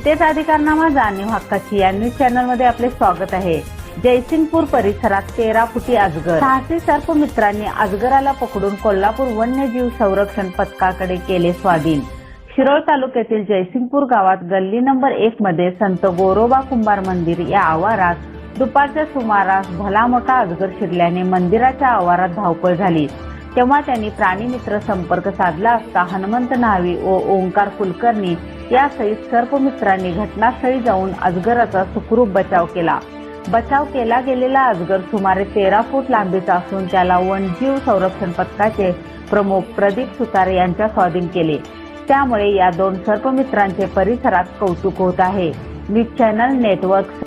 जनतेचा अधिकारनामा जाणीव हक्काची या न्यूज चॅनल मध्ये आपले स्वागत आहे। जयसिंगपूर परिसरात 13 फुटी अजगर, साहसी सर्पमित्रांनी अजगराला पकडून कोल्हापूर वन्यजीव संरक्षण पथकाकडे केले स्वाधीन। शिरोळ तालुक्यातील जयसिंगपूर गावात गल्ली नंबर 1 मध्ये संत गोरोबा कुंभार मंदिर या आवारात दुपारच्या सुमारास भला मोठा अजगर शिरल्याने मंदिराच्या आवारात धावपळ झाली। तेव्हा त्यांनी प्राणीमित्र संपर्क साधला असता हनुमंत न्हावी व ओंकार कुलकर्णी यासहित सर्पमित्रांनी घटनास्थळी जाऊन अजगराचा सुखरूप बचाव केला। बचाव केला गेलेला अजगर सुमारे 13 फूट लांबीचा असून त्याला वनजीव संरक्षण पथकाचे प्रमुख प्रदीप सुतार यांच्या स्वाधीन केले। त्यामुळे या दोन सर्पमित्रांचे परिसरात कौतुक होत आहे। न्यूज चॅनल नेटवर्क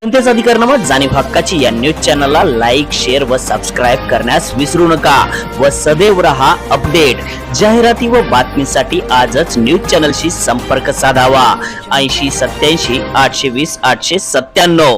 जनतेचा अधिकारनामा जाणीव हक्काची या न्यूज चॅनलला लाईक, शेअर व सबस्क्राईब करण्यास विसरू नका व सदैव रहा अपडेट। जाहिराती व बातमीसाठी आजच न्यूज चॅनलशी संपर्क साधावा। 80 87 820 897।